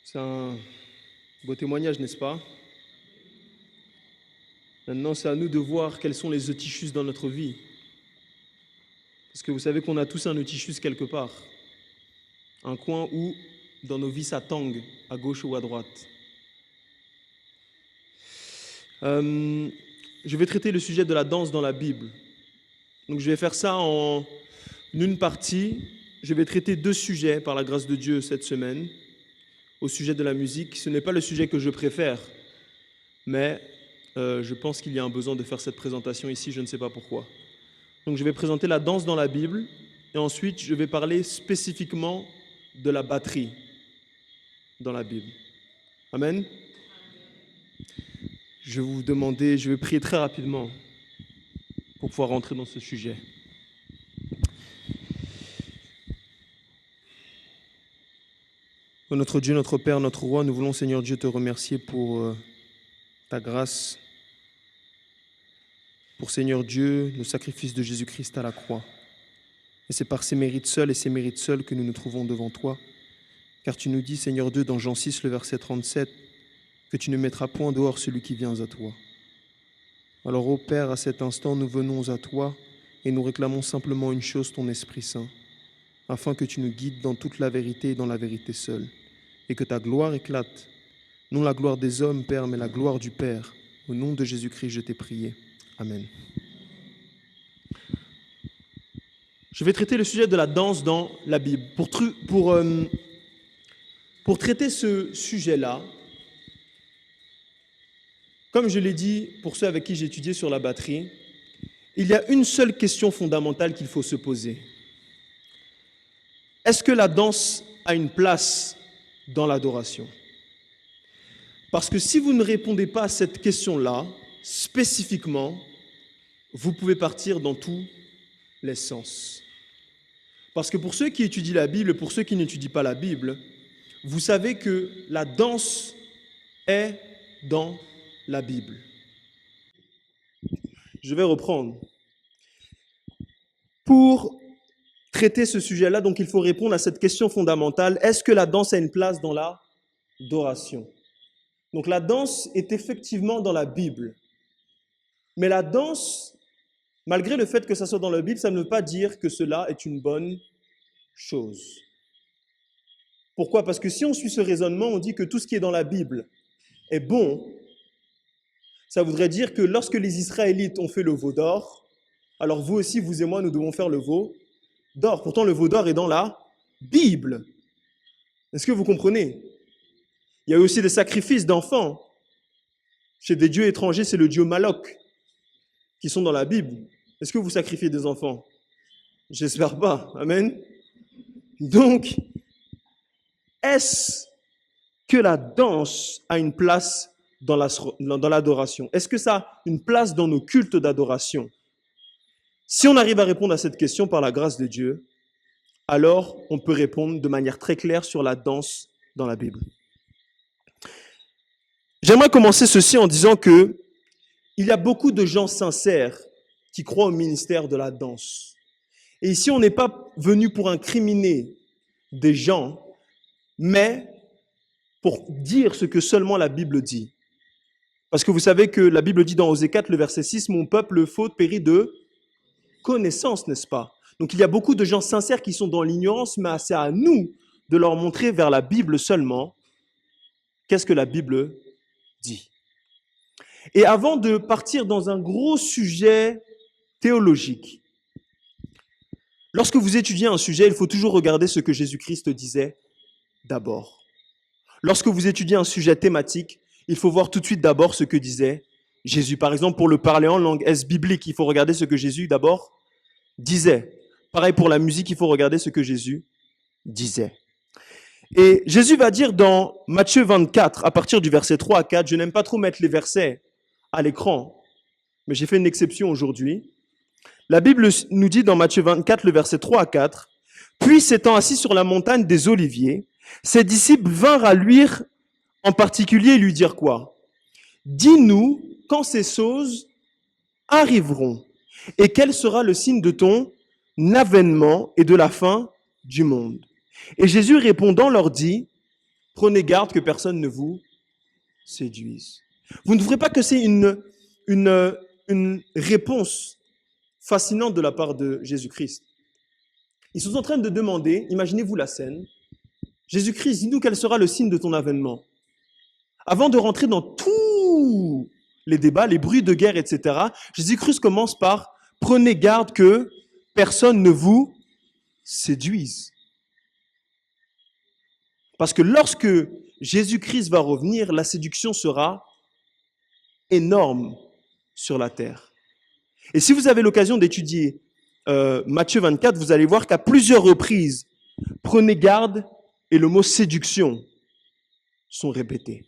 C'est un beau témoignage, n'est-ce pas? Maintenant, c'est à nous de voir quels sont les otichus dans notre vie. Parce que vous savez qu'on a tous un otichus quelque part. Un coin où, dans nos vies, ça tangue, à gauche ou à droite. Je vais traiter le sujet de la danse dans la Bible. Donc je vais faire ça en une partie. Je vais traiter 2 sujets, par la grâce de Dieu, cette semaine. Au sujet de la musique, ce n'est pas le sujet que je préfère, mais je pense qu'il y a un besoin de faire cette présentation ici, je ne sais pas pourquoi. Donc je vais présenter la danse dans la Bible, et ensuite je vais parler spécifiquement de la batterie dans la Bible. Amen. Je vais prier très rapidement pour pouvoir rentrer dans ce sujet. Oh, notre Dieu, notre Père, notre Roi, nous voulons, Seigneur Dieu, te remercier pour ta grâce, pour, Seigneur Dieu, le sacrifice de Jésus-Christ à la croix. Et c'est par ses mérites seuls et ses mérites seuls que nous nous trouvons devant toi. Car tu nous dis, Seigneur Dieu, dans Jean 6, le verset 37, que tu ne mettras point dehors celui qui vient à toi. Alors, ô Père, à cet instant, nous venons à toi et nous réclamons simplement une chose, ton Esprit Saint, afin que tu nous guides dans toute la vérité et dans la vérité seule, et que ta gloire éclate, non la gloire des hommes, Père, mais la gloire du Père. Au nom de Jésus-Christ, je t'ai prié. Amen. Je vais traiter le sujet de la danse dans la Bible. Pour traiter ce sujet-là, comme je l'ai dit pour ceux avec qui j'ai étudié sur la batterie, il y a une seule question fondamentale qu'il faut se poser. Est-ce que la danse a une place dans l'adoration? Parce que si vous ne répondez pas à cette question-là, spécifiquement, vous pouvez partir dans tous les sens. Parce que pour ceux qui étudient la Bible, pour ceux qui n'étudient pas la Bible, vous savez que la danse est dans la Bible. Je vais reprendre. Pour traiter ce sujet-là, donc il faut répondre à cette question fondamentale. Est-ce que la danse a une place dans l'adoration? Donc la danse est effectivement dans la Bible. Mais la danse, malgré le fait que ça soit dans la Bible, ça ne veut pas dire que cela est une bonne chose. Pourquoi? Parce que si on suit ce raisonnement, on dit que tout ce qui est dans la Bible est bon. Ça voudrait dire que lorsque les Israélites ont fait le veau d'or, alors vous aussi, vous et moi, nous devons faire le veau d'or. Pourtant, le veau d'or est dans la Bible. Est-ce que vous comprenez? Il y a aussi des sacrifices d'enfants. Chez des dieux étrangers, c'est le dieu Moloch qui sont dans la Bible. Est-ce que vous sacrifiez des enfants? J'espère pas. Amen. Donc, est-ce que la danse a une place dans l'adoration? Est-ce que ça a une place dans nos cultes d'adoration? Si on arrive à répondre à cette question par la grâce de Dieu, alors on peut répondre de manière très claire sur la danse dans la Bible. J'aimerais commencer ceci en disant que il y a beaucoup de gens sincères qui croient au ministère de la danse. Et ici, on n'est pas venu pour incriminer des gens, mais pour dire ce que seulement la Bible dit. Parce que vous savez que la Bible dit dans Osée 4, le verset 6, « Mon peuple faute périt de connaissance », n'est-ce pas? Donc il y a beaucoup de gens sincères qui sont dans l'ignorance, mais c'est à nous de leur montrer vers la Bible seulement qu'est-ce que la Bible dit. Et avant de partir dans un gros sujet théologique, lorsque vous étudiez un sujet, il faut toujours regarder ce que Jésus-Christ disait d'abord. Lorsque vous étudiez un sujet thématique, il faut voir tout de suite d'abord ce que disait Jésus. Par exemple, pour le parler en langue, est-ce biblique? Il faut regarder ce que Jésus d'abord disait. Pareil pour la musique, il faut regarder ce que Jésus disait. Et Jésus va dire dans Matthieu 24, à partir du verset 3 à 4, je n'aime pas trop mettre les versets à l'écran, mais j'ai fait une exception aujourd'hui. La Bible nous dit dans Matthieu 24, le verset 3 à 4, « Puis s'étant assis sur la montagne des Oliviers, ses disciples vinrent à lui en particulier lui dire quoi? Dis-nous quand ces choses arriveront et quel sera le signe de ton avènement et de la fin du monde. Et Jésus répondant leur dit, Prenez garde que personne ne vous séduise. Vous ne trouvez pas que c'est une réponse fascinante de la part de Jésus-Christ? Ils sont en train de demander, imaginez-vous la scène, Jésus-Christ, dis-nous quel sera le signe de ton avènement. Avant de rentrer dans tous les débats, les bruits de guerre, etc., Jésus-Christ commence par « Prenez garde que personne ne vous séduise ». Parce que lorsque Jésus-Christ va revenir, la séduction sera énorme sur la terre. Et si vous avez l'occasion d'étudier Matthieu 24, vous allez voir qu'à plusieurs reprises, prenez garde et le mot séduction sont répétés.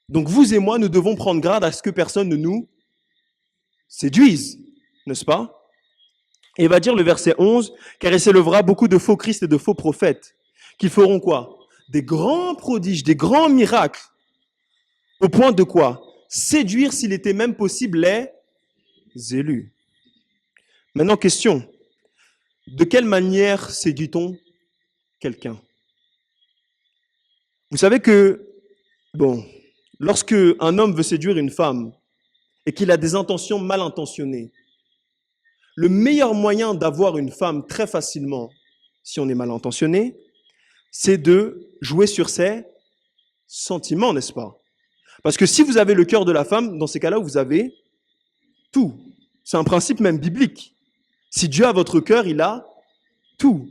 Donc vous et moi, nous devons prendre garde à ce que personne ne nous séduise, n'est-ce pas? Et il va dire le verset 11, car il s'élèvera beaucoup de faux Christ et de faux prophètes, qui feront quoi? Des grands prodiges, des grands miracles, au point de quoi? Séduire, s'il était même possible, les élus. Maintenant, question, de quelle manière séduit-on quelqu'un? Vous savez que, lorsque un homme veut séduire une femme et qu'il a des intentions mal intentionnées, le meilleur moyen d'avoir une femme très facilement, si on est mal intentionné, c'est de jouer sur ses sentiments, n'est-ce pas? Parce que si vous avez le cœur de la femme, dans ces cas-là, vous avez tout. C'est un principe même biblique. Si Dieu a votre cœur, il a tout.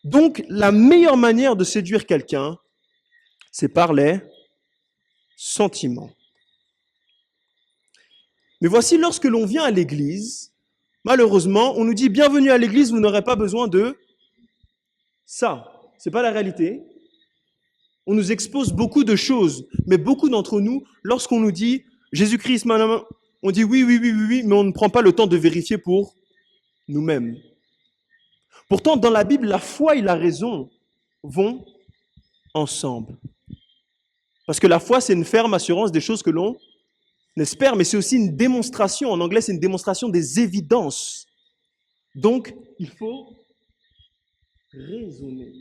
Donc, la meilleure manière de séduire quelqu'un, c'est par les sentiments. Mais voici, lorsque l'on vient à l'église, malheureusement, on nous dit « Bienvenue à l'église, vous n'aurez pas besoin de ça ». Ce n'est pas la réalité. On nous expose beaucoup de choses, mais beaucoup d'entre nous, lorsqu'on nous dit « Jésus-Christ, on dit oui, mais on ne prend pas le temps de vérifier pour nous-mêmes. Pourtant, dans la Bible, la foi et la raison vont ensemble. Parce que la foi, c'est une ferme assurance des choses que l'on espère, mais c'est aussi une démonstration. En anglais, c'est une démonstration des évidences. Donc, il faut raisonner.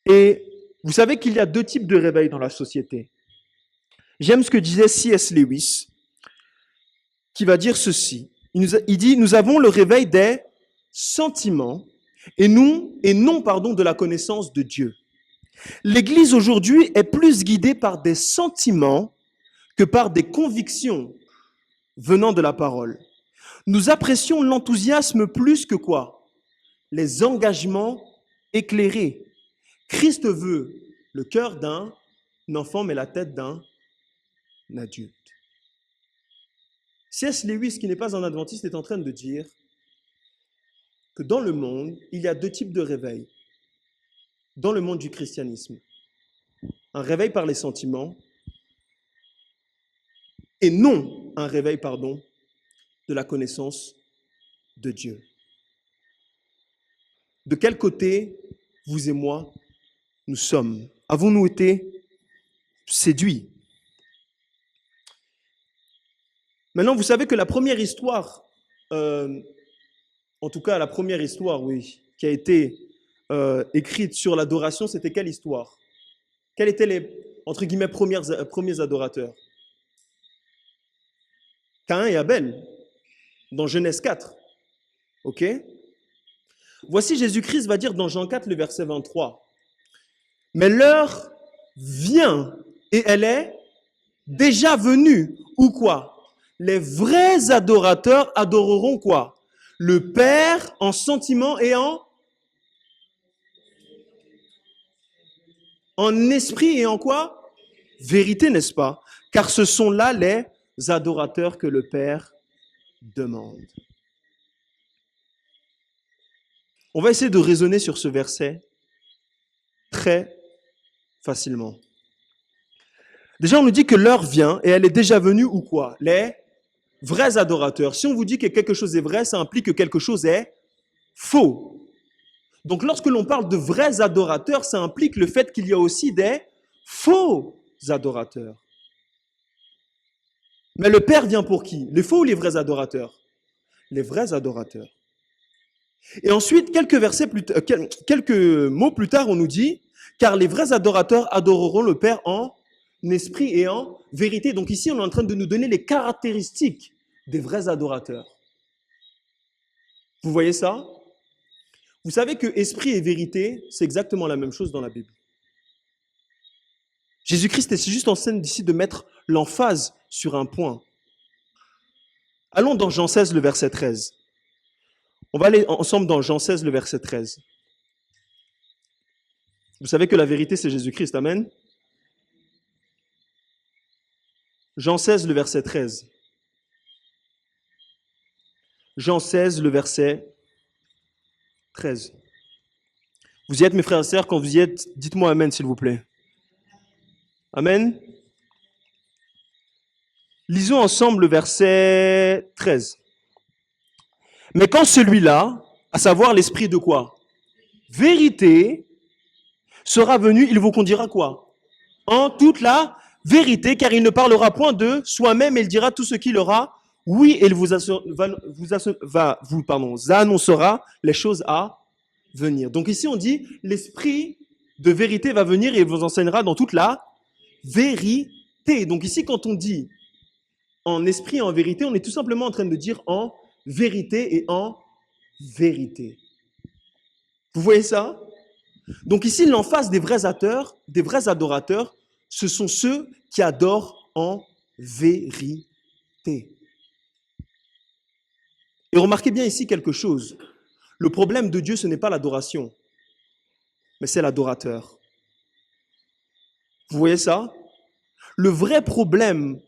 Et vous savez qu'il y a deux types de réveil dans la société. J'aime ce que disait C.S. Lewis, qui va dire ceci. Il dit, nous avons le réveil des sentiments et non de la connaissance de Dieu. L'Église aujourd'hui est plus guidée par des sentiments que par des convictions venant de la parole. Nous apprécions l'enthousiasme plus que quoi? Les engagements éclairés. Christ veut le cœur d'un enfant, mais la tête d'un adulte. C.S. Lewis, qui n'est pas un adventiste, est en train de dire que dans le monde, il y a deux types de réveils. Dans le monde du christianisme, un réveil par les sentiments et non un réveil, de la connaissance de Dieu. De quel côté, vous et moi, nous sommes? Avons-nous été séduits? Maintenant, vous savez que la première histoire, en tout cas la première histoire, qui a été écrite sur l'adoration, c'était quelle histoire? Quels étaient les, entre guillemets, premiers adorateurs? Caïn et Abel, dans Genèse 4. Ok? Voici Jésus-Christ va dire dans Jean 4, le verset 23. Mais l'heure vient et elle est déjà venue. Ou quoi? Les vrais adorateurs adoreront quoi? Le Père en sentiment et en esprit et en quoi? Vérité, n'est-ce pas? Car ce sont là les adorateurs que le Père demande. On va essayer de raisonner sur ce verset très facilement. Déjà, on nous dit que l'heure vient et elle est déjà venue ou quoi? Les vrais adorateurs. Si on vous dit que quelque chose est vrai, ça implique que quelque chose est faux. Donc, lorsque l'on parle de vrais adorateurs, ça implique le fait qu'il y a aussi des faux adorateurs. Mais le Père vient pour qui? Les faux ou les vrais adorateurs? Les vrais adorateurs. Et ensuite, quelques mots plus tard, on nous dit, car les vrais adorateurs adoreront le Père en esprit et en vérité. Donc ici, on est en train de nous donner les caractéristiques des vrais adorateurs. Vous voyez ça? Vous savez que esprit et vérité, c'est exactement la même chose dans la Bible. Jésus-Christ est juste en train d'ici de mettre l'emphase sur un point. Allons dans Jean 16, le verset 13. On va aller ensemble dans Jean 16, le verset 13. Vous savez que la vérité, c'est Jésus-Christ. Amen. Jean 16, le verset 13. Jean 16, le verset 13. Vous y êtes, mes frères et sœurs? Quand vous y êtes, dites-moi Amen, s'il vous plaît. Amen. Lisons ensemble le verset 13. Mais quand celui-là, à savoir l'esprit de quoi? Vérité, sera venu, il vous conduira quoi? En toute la vérité, car il ne parlera point de soi-même, il dira tout ce qu'il aura. Oui, et il vous annoncera les choses à venir. Donc ici, on dit, l'esprit de vérité va venir et il vous enseignera dans toute la vérité. Donc ici, quand on dit en esprit et en vérité, on est tout simplement en train de dire en vérité et en vérité. Vous voyez ça? Donc ici, l'emphase des vrais adorateurs, ce sont ceux qui adorent en vérité. Et remarquez bien ici quelque chose. Le problème de Dieu, ce n'est pas l'adoration, mais c'est l'adorateur. Vous voyez ça? Le vrai problème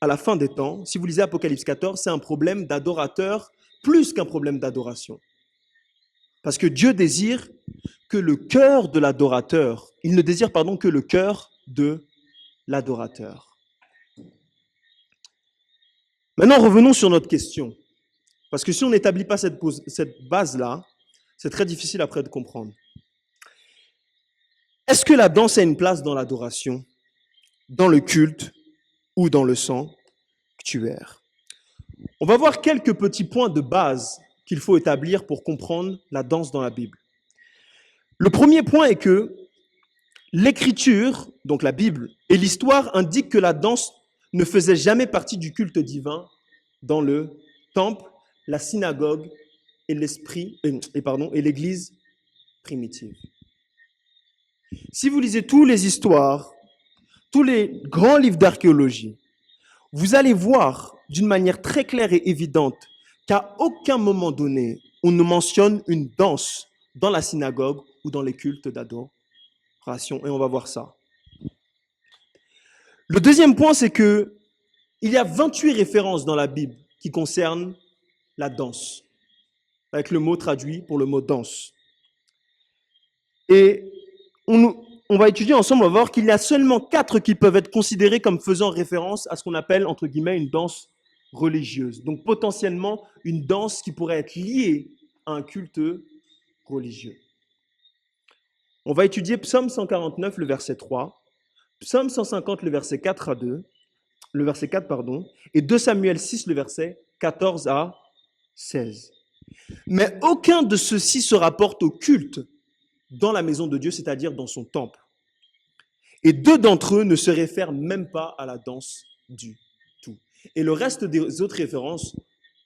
à la fin des temps, si vous lisez Apocalypse 14, c'est un problème d'adorateur plus qu'un problème d'adoration. Parce que Dieu désire que le cœur de l'adorateur, il ne désire que le cœur de l'adorateur. Maintenant, revenons sur notre question. Parce que si on n'établit pas cette base-là, c'est très difficile après de comprendre. Est-ce que la danse a une place dans l'adoration, dans le culte ou dans le sanctuaire? On va voir quelques petits points de base qu'il faut établir pour comprendre la danse dans la Bible. Le premier point est que l'Écriture, donc la Bible, et l'histoire indiquent que la danse ne faisait jamais partie du culte divin dans le temple, la synagogue et l'Église primitive. Si vous lisez toutes les histoires, tous les grands livres d'archéologie, vous allez voir d'une manière très claire et évidente qu'à aucun moment donné, on ne mentionne une danse dans la synagogue ou dans les cultes d'adoration. Et on va voir ça. Le deuxième point, c'est qu'il y a 28 références dans la Bible qui concernent la danse, avec le mot traduit pour le mot danse. Et on va étudier ensemble, on va voir qu'il y a seulement 4 qui peuvent être considérés comme faisant référence à ce qu'on appelle, entre guillemets, une danse religieuse. Donc potentiellement, une danse qui pourrait être liée à un culte religieux. On va étudier Psaume 149, le verset 3, Psaume 150, le verset 4 et 2 Samuel 6, le verset 14 à 16. Mais aucun de ceux-ci se rapporte au culte dans la maison de Dieu, c'est-à-dire dans son temple. Et 2 d'entre eux ne se réfèrent même pas à la danse du tout. Et le reste des autres références,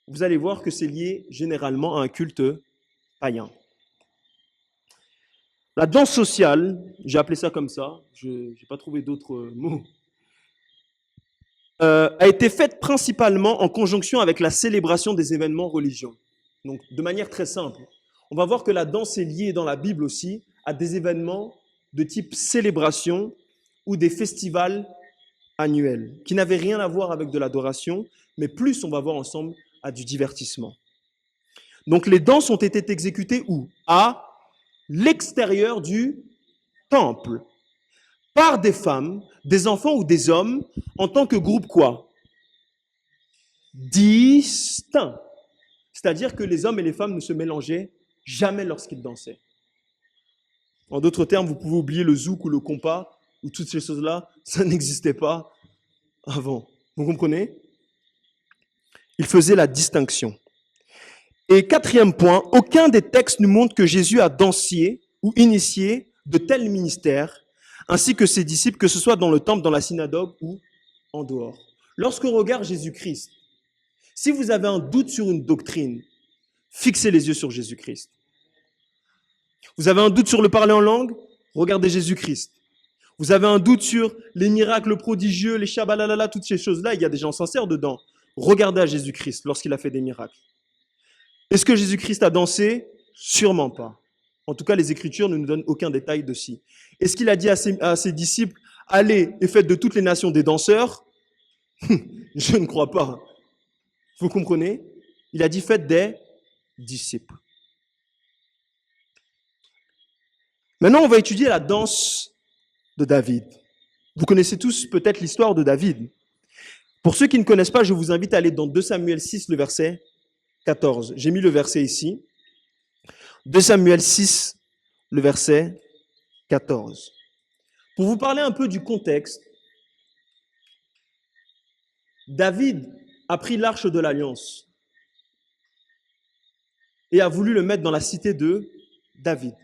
vous allez voir que c'est lié généralement à un culte païen. La danse sociale, j'ai appelé ça comme ça, je n'ai pas trouvé d'autres mots, a été faite principalement en conjonction avec la célébration des événements religieux. Donc, de manière très simple, on va voir que la danse est liée dans la Bible aussi à des événements de type célébration ou des festivals annuels, qui n'avaient rien à voir avec de l'adoration, mais plus, on va voir ensemble, à du divertissement. Donc, les danses ont été exécutées où? À l'extérieur du temple, par des femmes, des enfants ou des hommes, en tant que groupe quoi? Distinct. C'est-à-dire que les hommes et les femmes ne se mélangeaient jamais lorsqu'ils dansaient. En d'autres termes, vous pouvez oublier le zouk ou le compas, ou toutes ces choses-là, ça n'existait pas avant. Vous comprenez? Ils faisaient la distinction. Et quatrième point, aucun des textes ne montre que Jésus a dansé ou initié de tels ministères, ainsi que ses disciples, que ce soit dans le temple, dans la synagogue ou en dehors. Lorsqu'on regarde Jésus-Christ, si vous avez un doute sur une doctrine, fixez les yeux sur Jésus-Christ. Vous avez un doute sur le parler en langue, regardez Jésus-Christ. Vous avez un doute sur les miracles prodigieux, les shabalalala, toutes ces choses-là, il y a des gens sincères dedans. Regardez à Jésus-Christ lorsqu'il a fait des miracles. Est-ce que Jésus-Christ a dansé? Sûrement pas. En tout cas, les Écritures ne nous donnent aucun détail de ci. Est-ce qu'il a dit à ses disciples, allez et faites de toutes les nations des danseurs? Je ne crois pas. Vous comprenez? Il a dit, faites des disciples. Maintenant, on va étudier la danse de David. Vous connaissez tous peut-être l'histoire de David. Pour ceux qui ne connaissent pas, je vous invite à aller dans 2 Samuel 6, le verset 14. J'ai mis le verset ici. 2 Samuel 6, le verset 14. Pour vous parler un peu du contexte, David a pris l'arche de l'Alliance et a voulu le mettre dans la cité de David.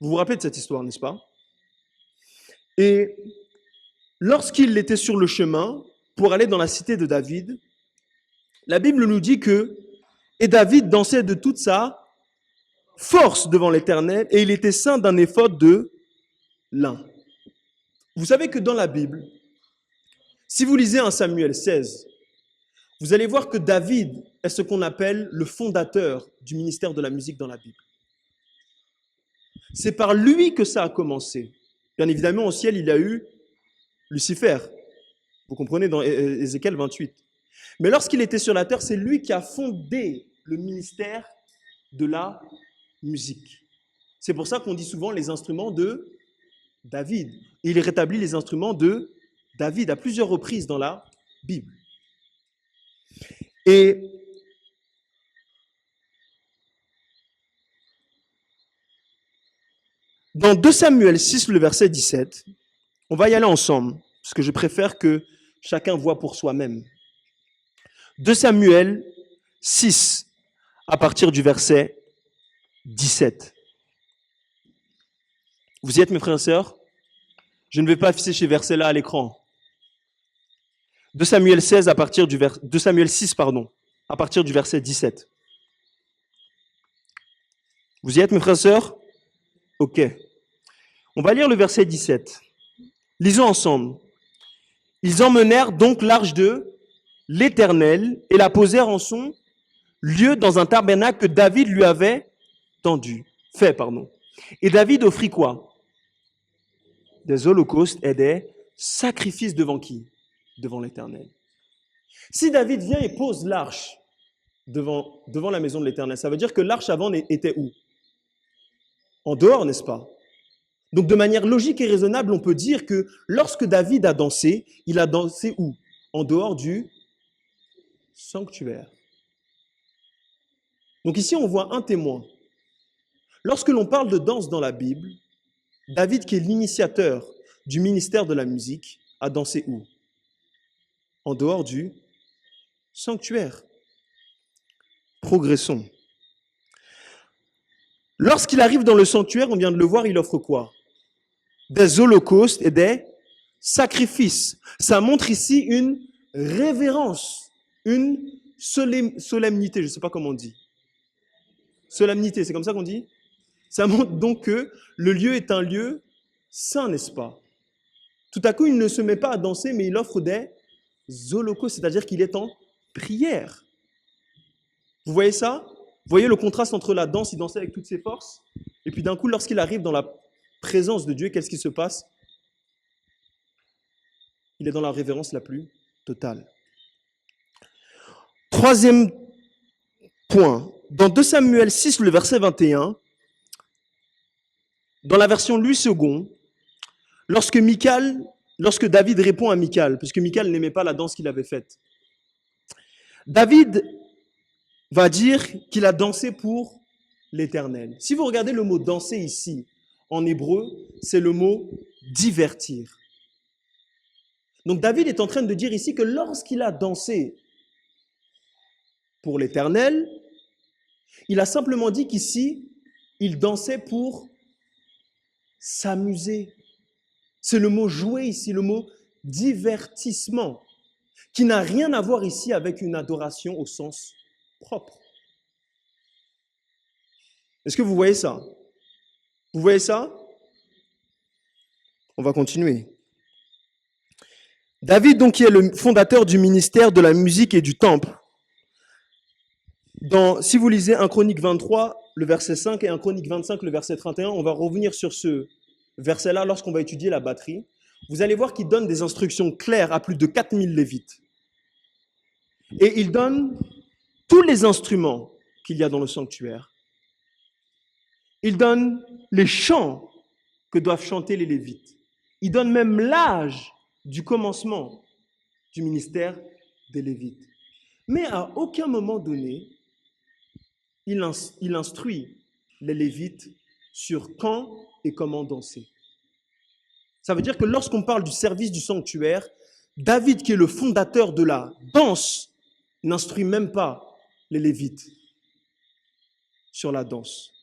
Vous vous rappelez de cette histoire, n'est-ce pas? Et lorsqu'il était sur le chemin pour aller dans la cité de David, la Bible nous dit que et David dansait de toute sa force devant l'Éternel et il était ceint d'un éphod de lin. Vous savez que dans la Bible, si vous lisez 1 Samuel 16, vous allez voir que David est ce qu'on appelle le fondateur du ministère de la musique dans la Bible. C'est par lui que ça a commencé. Bien évidemment, au ciel, il y a eu Lucifer. Vous comprenez dans Ézéchiel 28. Mais lorsqu'il était sur la terre, c'est lui qui a fondé le ministère de la musique. C'est pour ça qu'on dit souvent les instruments de David. Il rétablit les instruments de David à plusieurs reprises dans la Bible. Et dans 2 Samuel 6, le verset 17, on va y aller ensemble, parce que je préfère que chacun voit pour soi-même. 2 Samuel 6, à partir du verset 17. Vous y êtes, mes frères et sœurs? Je ne vais pas afficher ces versets-là à l'écran. 2 Samuel 16 à partir du 2 Samuel 6, à partir du verset 17. Vous y êtes, mes frères et sœurs? Ok. On va lire le verset 17. Lisons ensemble. Ils emmenèrent donc l'arche de l'Éternel et la posèrent en son lieu dans un tabernacle que David lui avait fait. Et David offrit quoi? Des holocaustes et des sacrifices devant qui? Devant l'Éternel. Si David vient et pose l'arche devant la maison de l'Éternel, ça veut dire que l'arche avant était où? En dehors, n'est-ce pas? Donc de manière logique et raisonnable, on peut dire que lorsque David a dansé, il a dansé où? En dehors du sanctuaire. Donc ici, on voit un témoin. Lorsque l'on parle de danse dans la Bible, David, qui est l'initiateur du ministère de la musique, a dansé où? En dehors du sanctuaire. Progressons. Lorsqu'il arrive dans le sanctuaire, on vient de le voir, il offre quoi? Des holocaustes et des sacrifices. Ça montre ici une révérence, une solennité, je ne sais pas comment on dit. Solennité, c'est comme ça qu'on dit? Ça montre donc que le lieu est un lieu saint, n'est-ce pas? Tout à coup, il ne se met pas à danser, mais il offre des holocaustes, c'est-à-dire qu'il est en prière. Vous voyez ça? Vous voyez le contraste entre la danse, il dansait avec toutes ses forces, et puis d'un coup, lorsqu'il arrive dans la présence de Dieu, qu'est-ce qui se passe? Il est dans la révérence la plus totale. Troisième point, dans 2 Samuel 6, le verset 21, dans la version Louis II, lorsque David répond à Michal, parce que Michal n'aimait pas la danse qu'il avait faite, David va dire qu'il a dansé pour l'Éternel. Si vous regardez le mot danser ici, en hébreu, c'est le mot divertir. Donc David est en train de dire ici que lorsqu'il a dansé pour l'Éternel, Il a simplement dit qu'ici, il dansait pour s'amuser. C'est le mot jouer ici, le mot divertissement, qui n'a rien à voir ici avec une adoration au sens propre. Est-ce que vous voyez ça? Vous voyez ça? On va continuer. David, donc, qui est le fondateur du ministère de la musique et du temple, si vous lisez 1 Chronique 23, le verset 5 et 1 Chronique 25, le verset 31, on va revenir sur ce verset-là lorsqu'on va étudier la batterie. Vous allez voir qu'il donne des instructions claires à plus de 4000 lévites. Et il donne tous les instruments qu'il y a dans le sanctuaire. Il donne les chants que doivent chanter les lévites. Il donne même l'âge du commencement du ministère des lévites. Mais à aucun moment donné, il instruit les lévites sur quand et comment danser. Ça veut dire que lorsqu'on parle du service du sanctuaire, David, qui est le fondateur de la danse, n'instruit même pas les lévites sur la danse.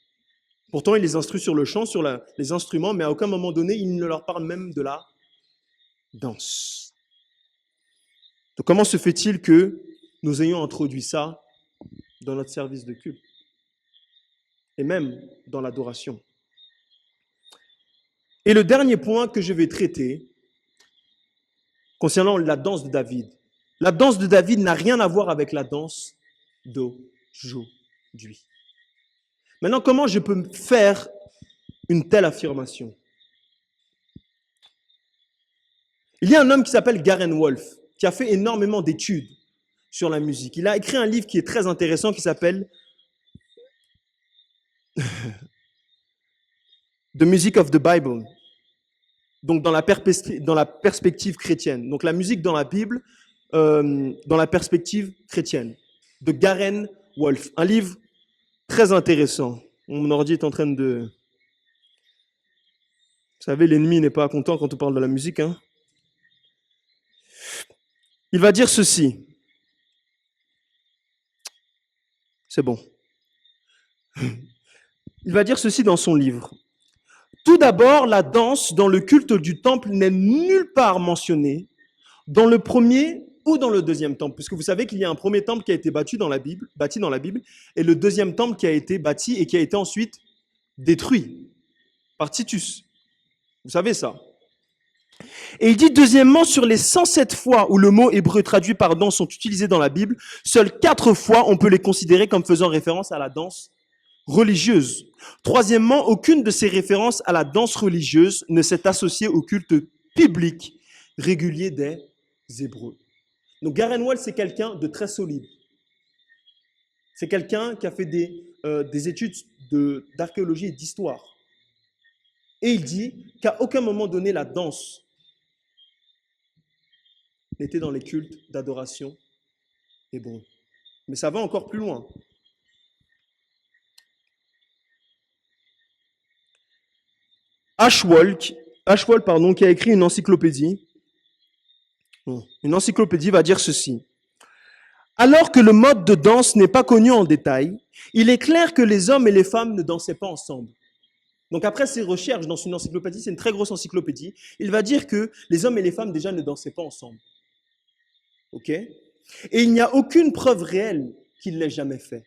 Pourtant, il les instruit sur le chant, sur les instruments, mais à aucun moment donné, il ne leur parle même de la danse. Donc, comment se fait-il que nous ayons introduit ça dans notre service de culte et même dans l'adoration? Et le dernier point que je vais traiter concernant la danse de David. La danse de David n'a rien à voir avec la danse d'aujourd'hui. Maintenant, comment je peux faire une telle affirmation? Il y a un homme qui s'appelle Garen Wolf, qui a fait énormément d'études sur la musique. Il a écrit un livre qui est très intéressant qui s'appelle The Music of the Bible, donc dans la perspective chrétienne. Donc la musique dans la Bible, dans la perspective chrétienne, de Garen Wolf. Un livre très intéressant. Mon ordi est en train de... Vous savez, l'ennemi n'est pas content quand on parle de la musique. Hein. Il va dire ceci. C'est bon. Il va dire ceci dans son livre. Tout d'abord, la danse dans le culte du temple n'est nulle part mentionnée dans le premier ou dans le deuxième temple, puisque vous savez qu'il y a un premier temple qui a été bâti dans la Bible, et le deuxième temple qui a été bâti et qui a été ensuite détruit par Titus. Vous savez ça. Et il dit deuxièmement, sur les 107 fois où le mot hébreu traduit par danse sont utilisés dans la Bible, seules 4 fois on peut les considérer comme faisant référence à la danse religieuse. Troisièmement, aucune de ces références à la danse religieuse ne s'est associée au culte public régulier des Hébreux. Donc Garen Wolf, c'est quelqu'un de très solide. C'est quelqu'un qui a fait des études d'archéologie et d'histoire. Et il dit qu'à aucun moment donné, la danse n'était dans les cultes d'adoration hébreux. Mais ça va encore plus loin. Ashwell, qui a écrit une encyclopédie, va dire ceci. Alors que le mode de danse n'est pas connu en détail, il est clair que les hommes et les femmes ne dansaient pas ensemble. Donc après ses recherches dans une encyclopédie, c'est une très grosse encyclopédie, il va dire que les hommes et les femmes déjà ne dansaient pas ensemble. Ok? Et il n'y a aucune preuve réelle qu'il l'ait jamais fait.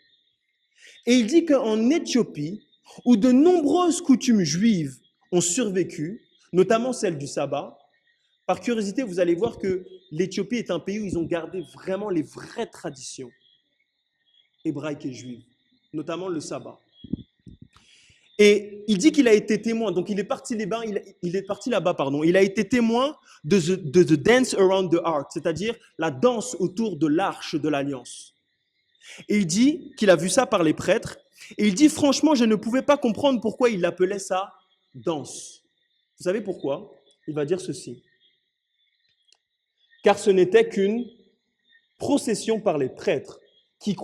Et il dit qu'en Éthiopie, où de nombreuses coutumes juives ont survécu, notamment celle du sabbat, par curiosité, vous allez voir que l'Éthiopie est un pays où ils ont gardé vraiment les vraies traditions hébraïques et juives, notamment le sabbat. Et il dit qu'il a été témoin, donc il est parti là-bas, il a été témoin de the dance around the ark, c'est-à-dire la danse autour de l'arche de l'alliance. Et il dit qu'il a vu ça par les prêtres, et il dit franchement, je ne pouvais pas comprendre pourquoi il appelait ça danse. Vous savez pourquoi? Il va dire ceci. Car ce n'était qu'une procession par les prêtres qui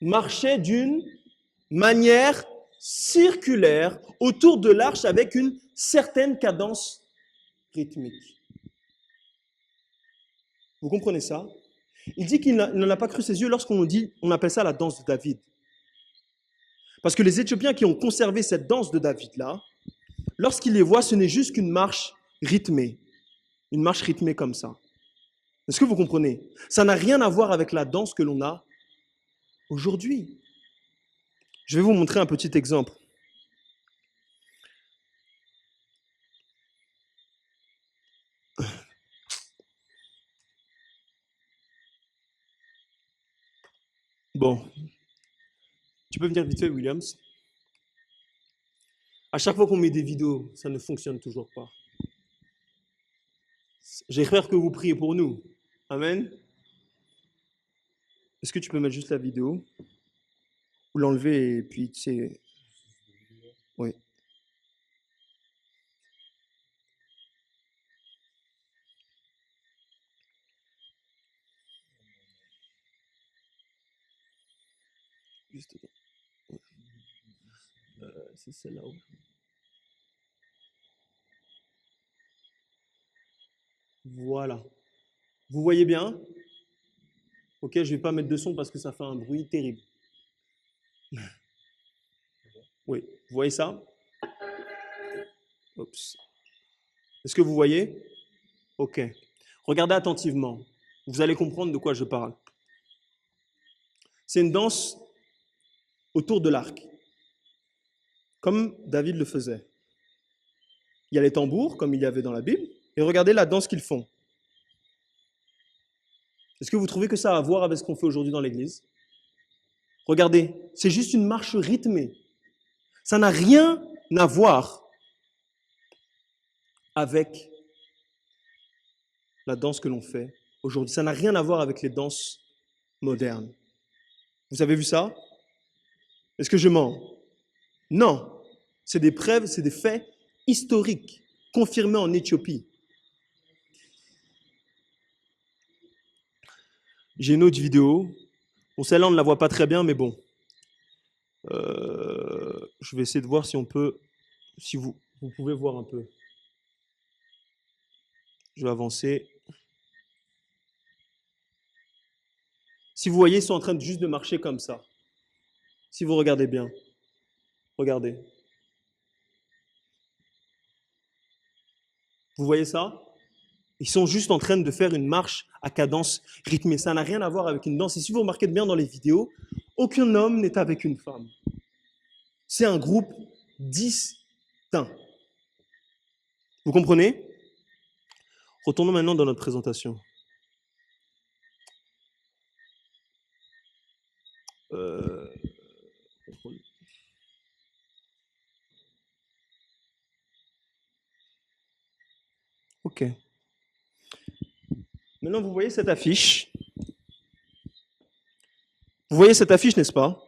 marchait d'une manière circulaire autour de l'arche avec une certaine cadence rythmique. Vous comprenez ça? Il dit qu'il n'en a pas cru ses yeux lorsqu'on appelle ça la danse de David. Parce que les Éthiopiens qui ont conservé cette danse de David-là, lorsqu'ils les voient, ce n'est juste qu'une marche rythmée. Une marche rythmée comme ça. Est-ce que vous comprenez? Ça n'a rien à voir avec la danse que l'on a aujourd'hui. Je vais vous montrer un petit exemple. Bon, tu peux venir vite fait, Williams. À chaque fois qu'on met des vidéos, ça ne fonctionne toujours pas. J'espère que vous priez pour nous. Amen. Est-ce que tu peux mettre juste la vidéo? Ou l'enlever et puis, tu sais... Oui. Juste dedans. Ouais. C'est celle-là. Voilà. Vous voyez bien? Ok, je ne vais pas mettre de son parce que ça fait un bruit terrible. Oui, vous voyez ça? Oups. Est-ce que vous voyez? Ok. Regardez attentivement. Vous allez comprendre de quoi je parle. C'est une danse autour de l'arc, comme David le faisait. Il y a les tambours, comme il y avait dans la Bible, et regardez la danse qu'ils font. Est-ce que vous trouvez que ça a à voir avec ce qu'on fait aujourd'hui dans l'église? Regardez, c'est juste une marche rythmée. Ça n'a rien à voir avec la danse que l'on fait aujourd'hui. Ça n'a rien à voir avec les danses modernes. Vous avez vu ça? Est-ce que je mens? Non. C'est des preuves, c'est des faits historiques, confirmés en Éthiopie. J'ai une autre vidéo. Bon, celle-là, on ne la voit pas très bien, mais bon. Je vais essayer de voir si on peut, si vous pouvez voir un peu. Je vais avancer. Si vous voyez, ils sont en train de juste de marcher comme ça. Si vous regardez bien. Regardez. Vous voyez ça? Ils sont juste en train de faire une marche à cadence rythmée. Ça n'a rien à voir avec une danse. Et si vous remarquez bien dans les vidéos, aucun homme n'est avec une femme. C'est un groupe distinct. Vous comprenez? Retournons maintenant dans notre présentation. Ok. Maintenant, vous voyez cette affiche. Vous voyez cette affiche, n'est-ce pas?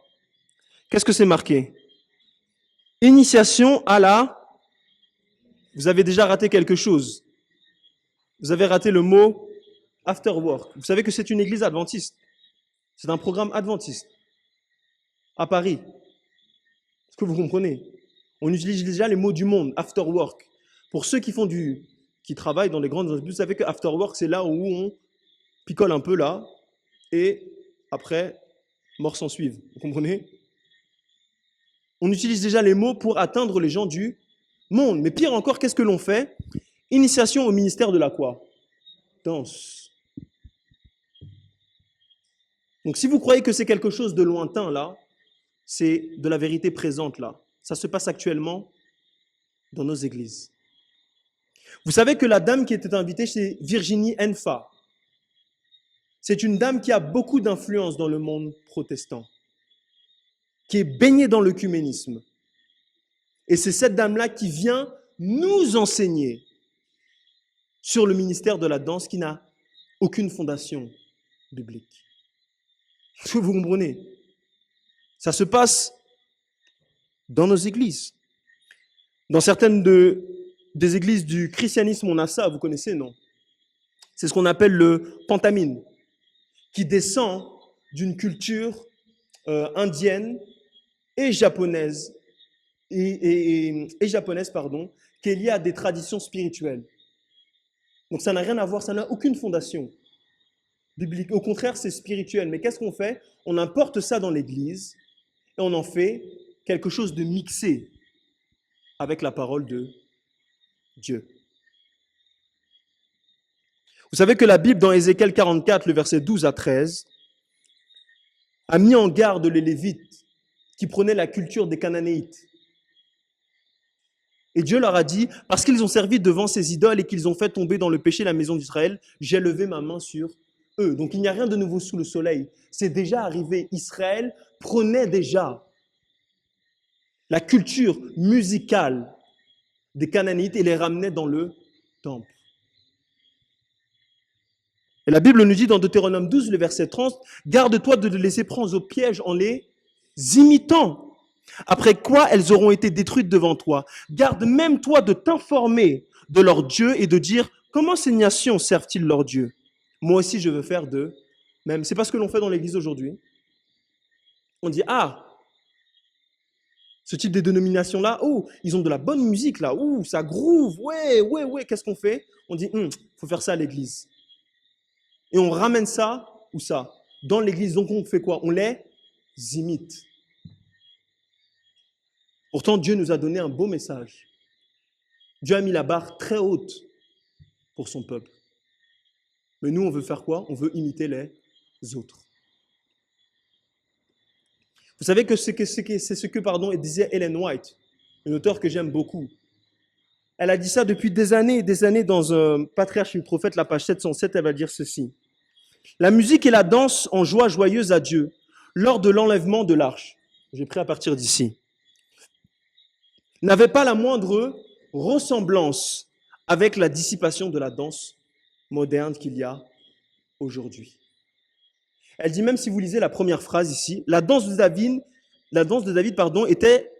Qu'est-ce que c'est marqué? Initiation à la... Vous avez déjà raté quelque chose. Vous avez raté le mot after work. Vous savez que c'est une église adventiste. C'est un programme adventiste à Paris. Est-ce que vous comprenez? On utilise déjà les mots du monde, after work. Pour ceux qui travaillent dans les grandes entreprises, vous savez que after work, c'est là où on picole un peu là, et après, mort s'en suivent. Vous comprenez? On utilise déjà les mots pour atteindre les gens du monde. Mais pire encore, qu'est-ce que l'on fait? Initiation au ministère de la quoi? Danse. Donc si vous croyez que c'est quelque chose de lointain là, c'est de la vérité présente là. Ça se passe actuellement dans nos églises. Vous savez que la dame qui était invitée, c'est Virginie Enfa. C'est une dame qui a beaucoup d'influence dans le monde protestant, qui est baignée dans l'œcuménisme. Et c'est cette dame-là qui vient nous enseigner sur le ministère de la danse qui n'a aucune fondation biblique. Est-ce que vous comprenez? Ça se passe dans nos églises. Dans certaines des églises du christianisme, on a ça, vous connaissez, non? C'est ce qu'on appelle le pantamime, qui descend d'une culture indienne et japonaise, et japonaise, pardon, qui est liée à des traditions spirituelles. Donc ça n'a rien à voir, ça n'a aucune fondation biblique. Au contraire, c'est spirituel. Mais qu'est-ce qu'on fait? On importe ça dans l'église et on en fait quelque chose de mixé avec la parole de Dieu. Vous savez que la Bible, dans Ézéchiel 44, le verset 12 à 13, a mis en garde les Lévites qui prenaient la culture des Cananéites. Et Dieu leur a dit, parce qu'ils ont servi devant ces idoles et qu'ils ont fait tomber dans le péché la maison d'Israël, j'ai levé ma main sur eux. Donc il n'y a rien de nouveau sous le soleil. C'est déjà arrivé. Israël prenait déjà la culture musicale des Cananéites et les ramenait dans le temple. Et la Bible nous dit dans Deutéronome 12, le verset 30, « Garde-toi de les laisser prendre au piège en les imitant. Après quoi, elles auront été détruites devant toi. Garde même toi de t'informer de leur Dieu et de dire, comment ces nations servent-ils leur Dieu? Moi aussi, je veux faire de même. » C'est pas ce que l'on fait dans l'église aujourd'hui. On dit, ah, ce type de dénomination-là, oh, ils ont de la bonne musique là, oh, ça groove, ouais, qu'est-ce qu'on fait? On dit, faut faire ça à l'église. Et on ramène ça, où ça? Dans l'église. Donc on fait quoi? On les imite. Pourtant, Dieu nous a donné un beau message. Dieu a mis la barre très haute pour son peuple. Mais nous, on veut faire quoi? On veut imiter les autres. Vous savez que c'est ce que disait Ellen White, une auteure que j'aime beaucoup. Elle a dit ça depuis des années dans un Patriarche et le Prophète, la page 707, elle va dire ceci. La musique et la danse en joie joyeuse à Dieu lors de l'enlèvement de l'arche. J'ai pris à partir d'ici. N'avait pas la moindre ressemblance avec la dissipation de la danse moderne qu'il y a aujourd'hui. Elle dit même, si vous lisez la première phrase ici, la danse de David, était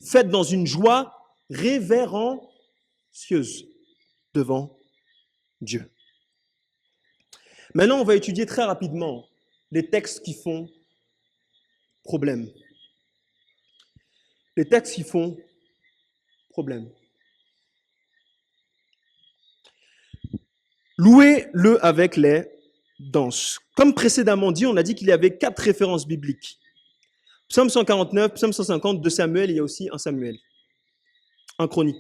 faite dans une joie révérencieuse devant Dieu. Maintenant, on va étudier très rapidement les textes qui font problème. Les textes qui font problème. Louez-le avec les danses. Comme précédemment dit, on a dit qu'il y avait 4 références bibliques. Psaume 149, Psaume 150, 2 Samuel, il y a aussi 1 Samuel. 1 Chronique,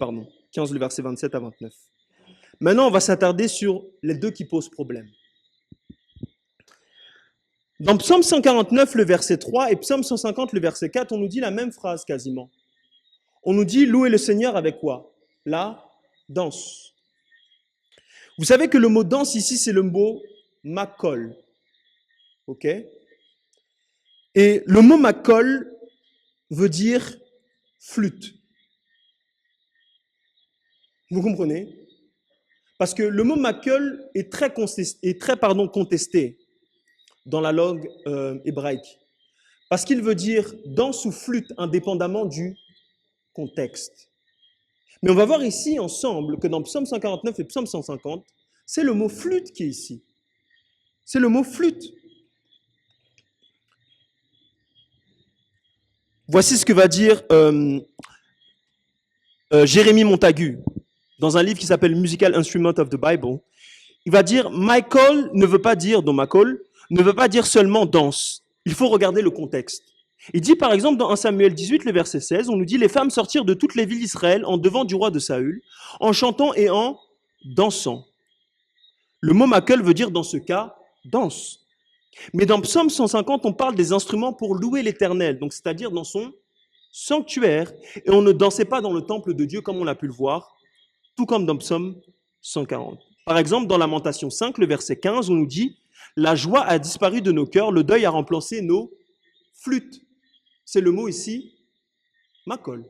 15, le verset 27 à 29. Maintenant, on va s'attarder sur les 2 qui posent problème. Dans Psaume 149, le verset 3 et Psaume 150, le verset 4, on nous dit la même phrase quasiment. On nous dit, louez le Seigneur avec quoi? La danse. Vous savez que le mot danse ici, c'est le mot makol. Ok? Et le mot makol veut dire flûte. Vous comprenez? Parce que le mot makol est très contesté dans la langue hébraïque. Parce qu'il veut dire danse ou flûte indépendamment du contexte. Mais on va voir ici ensemble que dans Psaume 149 et Psaume 150, c'est le mot flûte qui est ici. C'est le mot flûte. Voici ce que va dire Jérémie Montagu dans un livre qui s'appelle Musical Instrument of the Bible. Il va dire Michael ne veut pas dire, donc Michael, ne veut pas dire seulement danse. Il faut regarder le contexte. Il dit par exemple dans 1 Samuel 18, le verset 16, on nous dit « Les femmes sortirent de toutes les villes d'Israël en devant du roi de Saül, en chantant et en dansant. » Le mot makel veut dire dans ce cas « danse ». Mais dans Psaume 150, on parle des instruments pour louer l'Éternel, donc c'est-à-dire dans son sanctuaire. Et on ne dansait pas dans le temple de Dieu comme on l'a pu le voir, tout comme dans Psaume 140. Par exemple, dans Lamentation 5, le verset 15, on nous dit « La joie a disparu de nos cœurs, le deuil a remplacé nos flûtes. » C'est le mot ici, makol.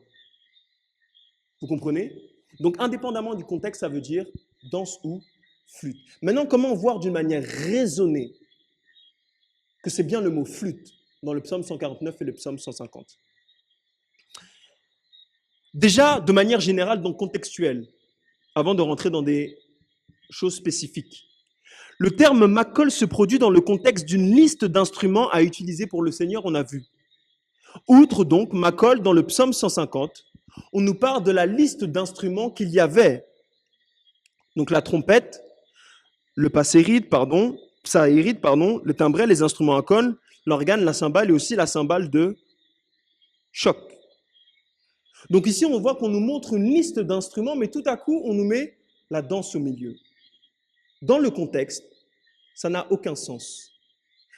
Vous comprenez? Donc, indépendamment du contexte, ça veut dire danse ou flûte. Maintenant, comment voir d'une manière raisonnée que c'est bien le mot flûte dans le psaume 149 et le psaume 150? Déjà, de manière générale, donc contextuelle, avant de rentrer dans des choses spécifiques. Le terme makol se produit dans le contexte d'une liste d'instruments à utiliser pour le Seigneur, on a vu. Outre donc makol dans le psaume 150, on nous parle de la liste d'instruments qu'il y avait. Donc la trompette, le psaéride, le timbrel, les instruments à cornes, l'organe, la cymbale et aussi la cymbale de choc. Donc ici, on voit qu'on nous montre une liste d'instruments, mais tout à coup, on nous met la danse au milieu. Dans le contexte, ça n'a aucun sens.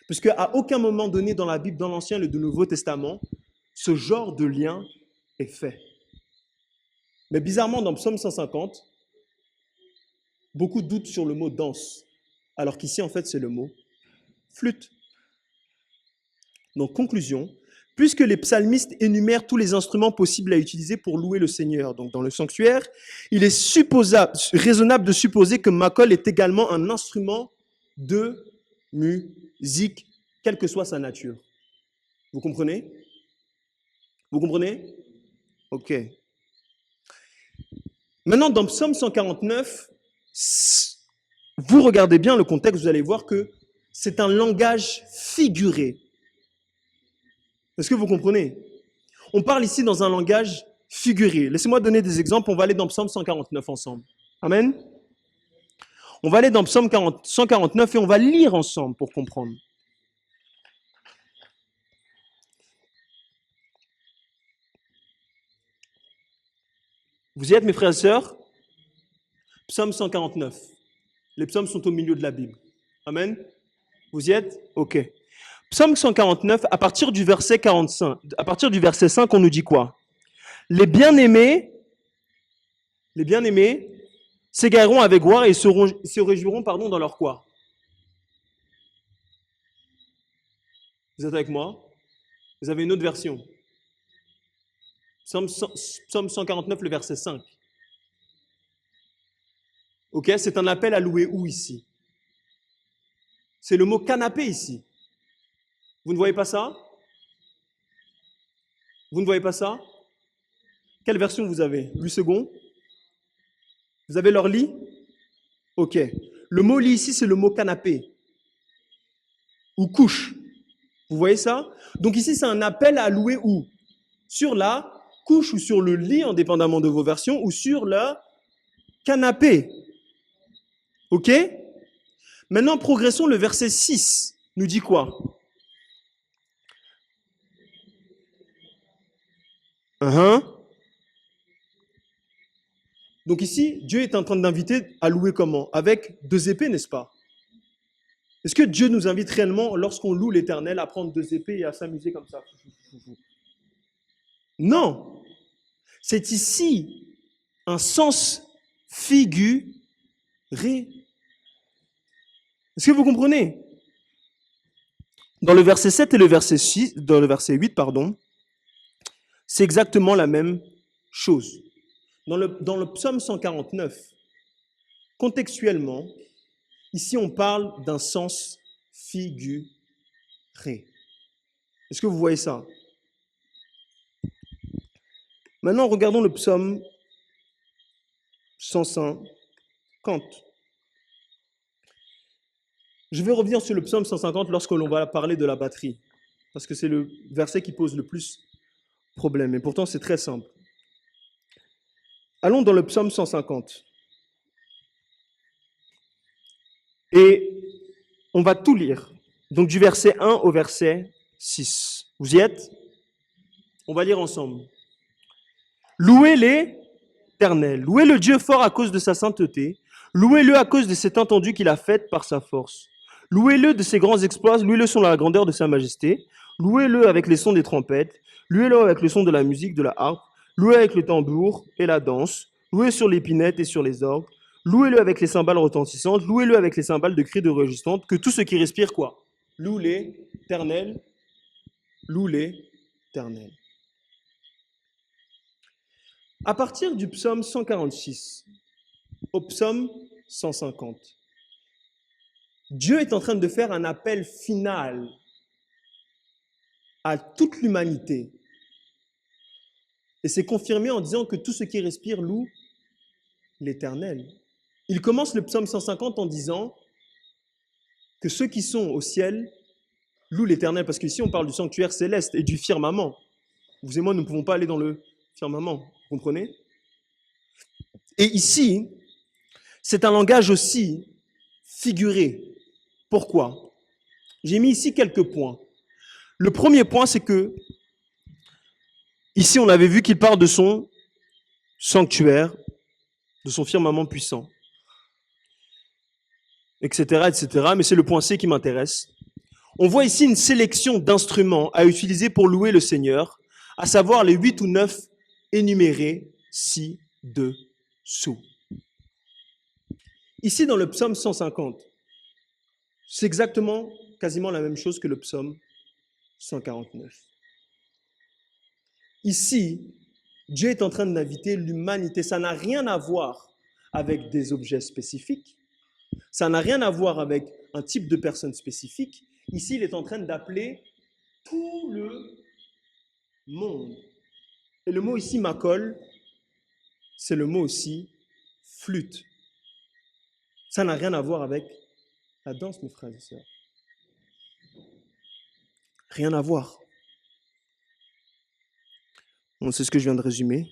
Puisque à aucun moment donné dans la Bible, dans l'Ancien et le Nouveau Testament, ce genre de lien est fait. Mais bizarrement, dans Psaume 150, beaucoup doutent sur le mot danse, alors qu'ici, en fait, c'est le mot flûte. Donc, conclusion, puisque les psalmistes énumèrent tous les instruments possibles à utiliser pour louer le Seigneur, donc dans le sanctuaire, il est raisonnable de supposer que Makol est également un instrument de musique, quelle que soit sa nature. Vous comprenez? Vous comprenez? Ok. Maintenant, dans Psaume 149, vous regardez bien le contexte, vous allez voir que c'est un langage figuré. Est-ce que vous comprenez? On parle ici dans un langage figuré. Laissez-moi donner des exemples. On va aller dans Psaume 149 ensemble. Amen. On va aller dans Psaume 149 et on va lire ensemble pour comprendre. Vous y êtes, mes frères et sœurs? Psaume 149. Les psaumes sont au milieu de la Bible. Amen. Vous y êtes? Ok. Psaume 149, à partir du verset 45, à partir du verset 5, on nous dit quoi? Les bien-aimés s'égareront avec gloire et se réjouiront dans leur quoi? Vous êtes avec moi? Vous avez une autre version. Psaume 149, le verset 5. Ok, c'est un appel à louer où ici? C'est le mot canapé ici. Vous ne voyez pas ça? Vous ne voyez pas ça? Quelle version vous avez? 8 secondes? Vous avez leur lit? Ok. Le mot lit ici, c'est le mot canapé. Ou couche. Vous voyez ça? Donc ici, c'est un appel à louer où? Sur la couche ou sur le lit, indépendamment de vos versions, ou sur le canapé. Ok? Maintenant, progressons. Le verset 6 nous dit quoi? Donc ici, Dieu est en train d'inviter à louer comment? Avec 2 épées, n'est-ce pas? Est-ce que Dieu nous invite réellement, lorsqu'on loue l'Éternel, à prendre 2 épées et à s'amuser comme ça? Non. C'est ici un sens figuré. Est-ce que vous comprenez? Dans le verset 7 et le verset 6, dans le verset 8, pardon, c'est exactement la même chose. Dans le psaume 149, contextuellement, ici on parle d'un sens figuré. Est-ce que vous voyez ça? Maintenant, regardons le psaume 150. Je vais revenir sur le psaume 150 lorsque l'on va parler de la batterie, parce que c'est le verset qui pose le plus problème, et pourtant c'est très simple. Allons dans le psaume 150. Et on va tout lire. Donc du verset 1 au verset 6. Vous y êtes? On va lire ensemble. Louez l'Éternel, louez le Dieu fort à cause de sa sainteté, louez-le à cause de cette étendue qu'il a faite par sa force. Louez-le de ses grands exploits, louez-le sur la grandeur de sa majesté, louez-le avec les sons des trompettes, louez-le avec le son de la musique, de la harpe, louez avec le tambour et la danse, louez sur l'épinette et sur les orgues, louez-le avec les cymbales retentissantes, louez-le avec les cymbales de cris de registrante, que tout ce qui respire quoi? Loue l'Éternel, loue l'Éternel. À partir du psaume 146 au psaume 150, Dieu est en train de faire un appel final à toute l'humanité. Et c'est confirmé en disant que tout ce qui respire loue l'Éternel. Il commence le psaume 150 en disant que ceux qui sont au ciel louent l'Éternel, parce qu'ici on parle du sanctuaire céleste et du firmament. Vous et moi, nous ne pouvons pas aller dans le firmament, vous comprenez? Et ici, c'est un langage aussi figuré. Pourquoi? J'ai mis ici quelques points. Le premier point, c'est que Ici, on avait vu qu'il parle de son sanctuaire, de son firmament puissant, etc., etc. Mais c'est le point C qui m'intéresse. On voit ici une sélection d'instruments à utiliser pour louer le Seigneur, à savoir les 8 ou 9 énumérés ci-dessous. Ici, dans le psaume 150, c'est exactement, quasiment la même chose que le psaume 149. Ici, Dieu est en train d'inviter l'humanité. Ça n'a rien à voir avec des objets spécifiques. Ça n'a rien à voir avec un type de personne spécifique. Ici, il est en train d'appeler tout le monde. Et le mot ici, makol, c'est le mot aussi flûte. Ça n'a rien à voir avec la danse, mes frères et sœurs. Rien à voir. Bon, c'est ce que je viens de résumer.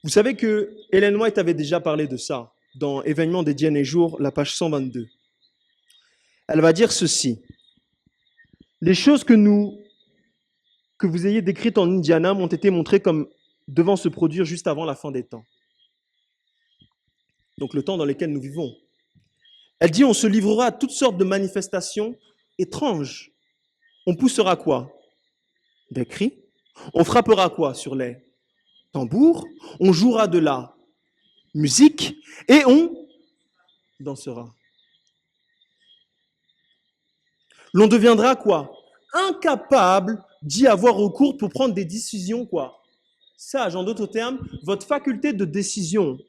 Vous savez que Ellen White avait déjà parlé de ça dans Événements des derniers jours, la page 122. Elle va dire ceci. Les choses que vous ayez décrites en Indiana m'ont été montrées comme devant se produire juste avant la fin des temps. Donc le temps dans lequel nous vivons. Elle dit, on se livrera à toutes sortes de manifestations étranges. On poussera quoi? Des cris. On frappera quoi sur les tambours? On jouera de la musique et on dansera. L'on deviendra quoi? Incapable d'y avoir recours pour prendre des décisions quoi? Sage, en d'autres termes, votre faculté de décision,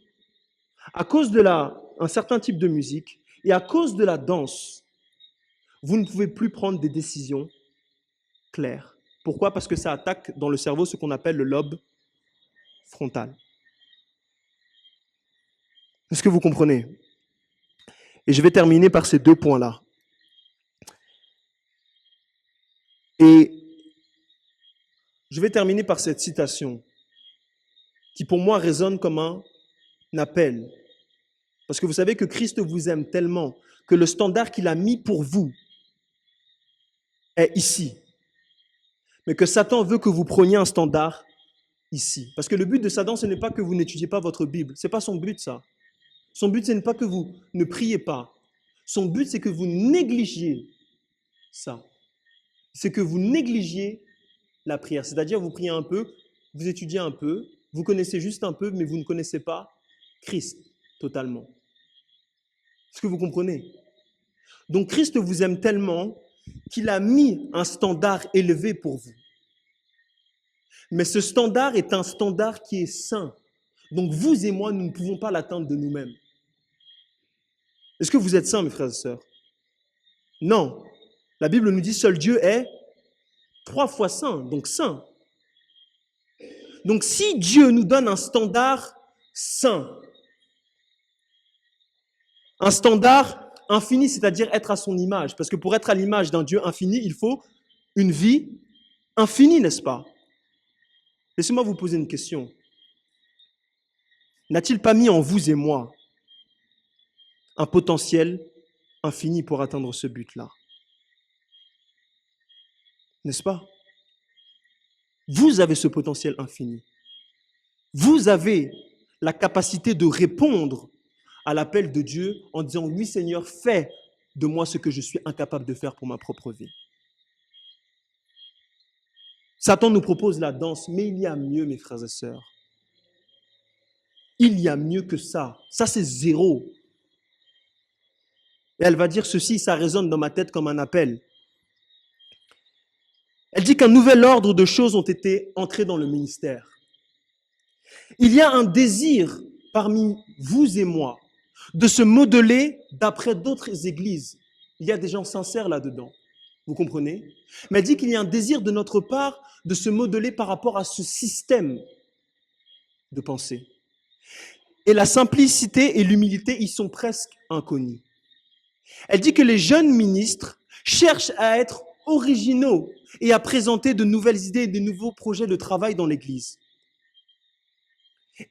à cause de un certain type de musique et à cause de la danse, vous ne pouvez plus prendre des décisions claires. Pourquoi? Parce que ça attaque dans le cerveau ce qu'on appelle le lobe frontal. Est-ce que vous comprenez? Et je vais terminer par ces deux points-là. Et je vais terminer par cette citation qui pour moi résonne comme un appel. Parce que vous savez que Christ vous aime tellement que le standard qu'il a mis pour vous est ici. Mais que Satan veut que vous preniez un standard ici. Parce que le but de Satan, ce n'est pas que vous n'étudiez pas votre Bible. Ce n'est pas son but, ça. Son but, ce n'est pas que vous ne priez pas. Son but, c'est que vous négligiez ça. C'est que vous négligiez la prière. C'est-à-dire, vous priez un peu, vous étudiez un peu, vous connaissez juste un peu, mais vous ne connaissez pas Christ totalement. Est-ce que vous comprenez? Donc, Christ vous aime tellement qu'il a mis un standard élevé pour vous. Mais ce standard est un standard qui est saint. Donc, vous et moi, nous ne pouvons pas l'atteindre de nous-mêmes. Est-ce que vous êtes saints, mes frères et sœurs? Non. La Bible nous dit seul Dieu est 3 fois saint, donc saint. Donc, si Dieu nous donne un standard saint, un standard infini, c'est-à-dire être à son image, parce que pour être à l'image d'un Dieu infini, il faut une vie infinie, n'est-ce pas? Laissez-moi vous poser une question. N'a-t-il pas mis en vous et moi un potentiel infini pour atteindre ce but-là? N'est-ce pas? Vous avez ce potentiel infini. Vous avez la capacité de répondre à l'appel de Dieu en disant « Oui Seigneur, fais de moi ce que je suis incapable de faire pour ma propre vie. » Satan nous propose la danse, mais il y a mieux, mes frères et sœurs. Il y a mieux que ça. Ça, c'est zéro. Et elle va dire ceci, ça résonne dans ma tête comme un appel. Elle dit qu'un nouvel ordre de choses ont été entrés dans le ministère. Il y a un désir parmi vous et moi de se modeler d'après d'autres églises. Il y a des gens sincères là-dedans. Vous comprenez? Mais elle dit qu'il y a un désir de notre part de se modeler par rapport à ce système de pensée. Et la simplicité et l'humilité y sont presque inconnus. Elle dit que les jeunes ministres cherchent à être originaux et à présenter de nouvelles idées et de nouveaux projets de travail dans l'Église.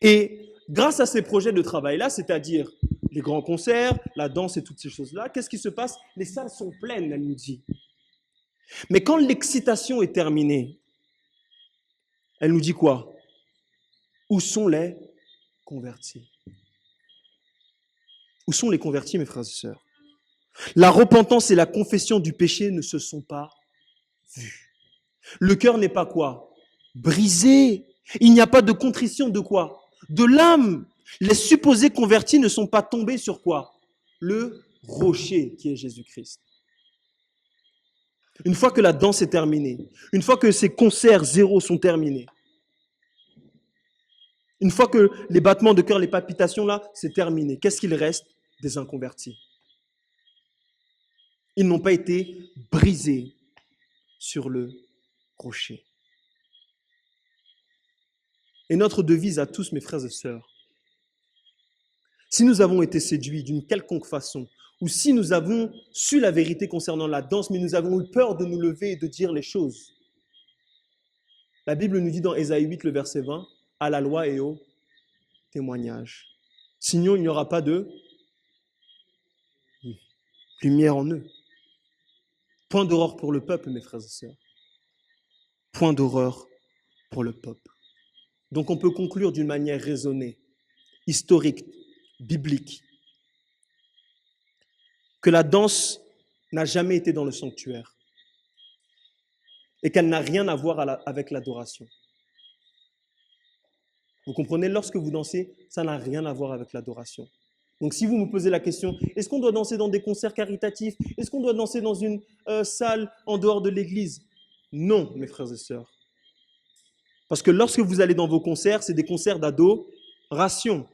Et grâce à ces projets de travail-là, c'est-à-dire les grands concerts, la danse et toutes ces choses-là, qu'est-ce qui se passe? Les salles sont pleines, elle nous dit. Mais quand l'excitation est terminée, Elle nous dit quoi? Où sont les convertis? Où sont les convertis, mes frères et sœurs? La repentance et la confession du péché ne se sont pas vues. Le cœur n'est pas quoi? Brisé. Il n'y a pas de contrition de quoi? De l'âme. Les supposés convertis ne sont pas tombés sur quoi? Le rocher qui est Jésus-Christ. Une fois que la danse est terminée, une fois que ces concerts zéro sont terminés, une fois que les battements de cœur, les palpitations là, c'est terminé, qu'est-ce qu'il reste? Des inconvertis. Ils n'ont pas été brisés sur le rocher. Et notre devise à tous, mes frères et sœurs, si nous avons été séduits d'une quelconque façon, ou si nous avons su la vérité concernant la danse, mais nous avons eu peur de nous lever et de dire les choses, la Bible nous dit dans Ésaïe 8, le verset 20, à la loi et au témoignage. Sinon, il n'y aura pas de lumière en eux. Point d'horreur pour le peuple, mes frères et sœurs. Point d'horreur pour le peuple. Donc on peut conclure d'une manière raisonnée, historique, biblique, que la danse n'a jamais été dans le sanctuaire et qu'elle n'a rien à voir avec l'adoration. Vous comprenez, lorsque vous dansez, ça n'a rien à voir avec l'adoration. Donc si vous me posez la question, est-ce qu'on doit danser dans des concerts caritatifs? Est-ce qu'on doit danser dans une salle en dehors de l'église? Non, mes frères et sœurs. Parce que lorsque vous allez dans vos concerts, c'est des concerts d'adoration.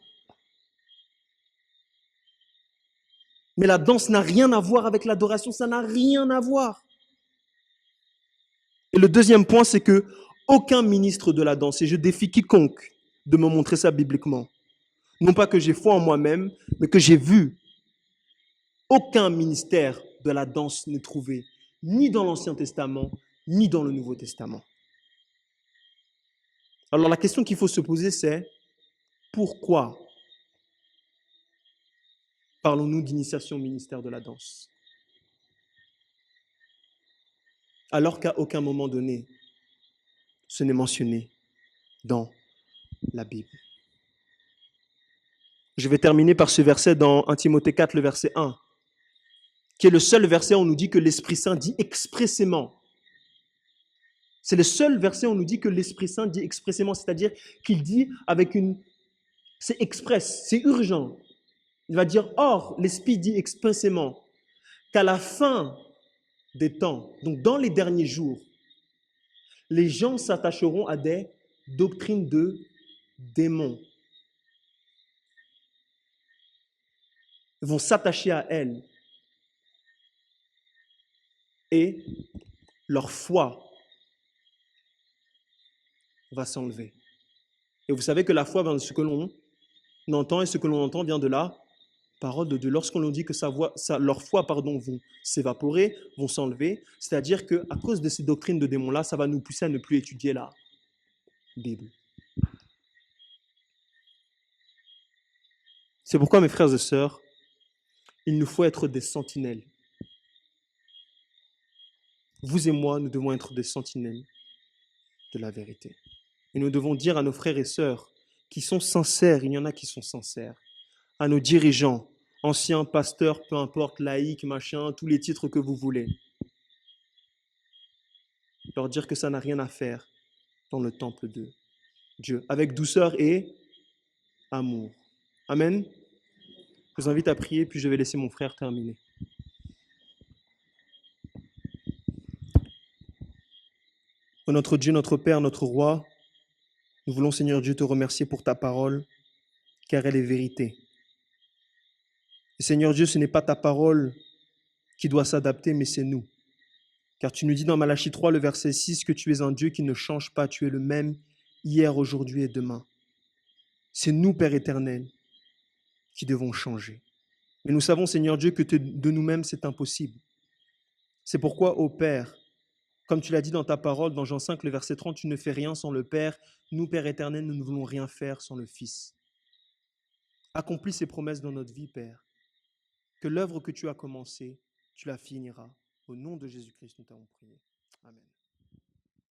Mais la danse n'a rien à voir avec l'adoration, ça n'a rien à voir. Et le deuxième point, c'est que aucun ministre de la danse, et je défie quiconque de me montrer ça bibliquement, non pas que j'ai foi en moi-même, mais que j'ai vu, aucun ministère de la danse n'est trouvé, ni dans l'Ancien Testament, ni dans le Nouveau Testament. Alors la question qu'il faut se poser, c'est pourquoi parlons-nous d'initiation au ministère de la danse? Alors qu'à aucun moment donné, ce n'est mentionné dans la Bible. Je vais terminer par ce verset dans 1 Timothée 4, le verset 1, qui est le seul verset où on nous dit que l'Esprit Saint dit expressément. C'est le seul verset où on nous dit que l'Esprit Saint dit expressément, c'est-à-dire qu'il dit avec une... C'est express, c'est urgent. Il va dire, or, l'Esprit dit expressément qu'à la fin des temps, donc dans les derniers jours, les gens s'attacheront à des doctrines de démons. Ils vont s'attacher à elles. Et leur foi va s'enlever. Et vous savez que la foi vient de ce que l'on entend, et ce que l'on entend vient de la parole de Dieu. Lorsqu'on nous dit que leur foi vont s'évaporer, vont s'enlever, c'est-à-dire qu'à cause de ces doctrines de démons-là, ça va nous pousser à ne plus étudier la Bible. C'est pourquoi, mes frères et sœurs, il nous faut être des sentinelles. Vous et moi, nous devons être des sentinelles de la vérité. Et nous devons dire à nos frères et sœurs qui sont sincères, il y en a qui sont sincères, à nos dirigeants, anciens pasteurs, peu importe, laïcs, machin, tous les titres que vous voulez, leur dire que ça n'a rien à faire dans le temple de Dieu, avec douceur et amour. Amen. Je vous invite à prier, puis je vais laisser mon frère terminer. Oh notre Dieu, notre Père, notre Roi, nous voulons, Seigneur Dieu, te remercier pour ta parole, car elle est vérité. Et Seigneur Dieu, ce n'est pas ta parole qui doit s'adapter, mais c'est nous. Car tu nous dis dans Malachie 3, le verset 6, que tu es un Dieu qui ne change pas, tu es le même hier, aujourd'hui et demain. C'est nous, Père éternel, qui devons changer. Mais nous savons, Seigneur Dieu, que de nous-mêmes, c'est impossible. C'est pourquoi, ô Père, comme tu l'as dit dans ta parole, dans Jean 5, le verset 30, tu ne fais rien sans le Père. Nous, Père éternel, nous ne voulons rien faire sans le Fils. Accomplis ces promesses dans notre vie, Père. Que l'œuvre que tu as commencée, tu la finiras. Au nom de Jésus-Christ, nous t'avons prié. Amen.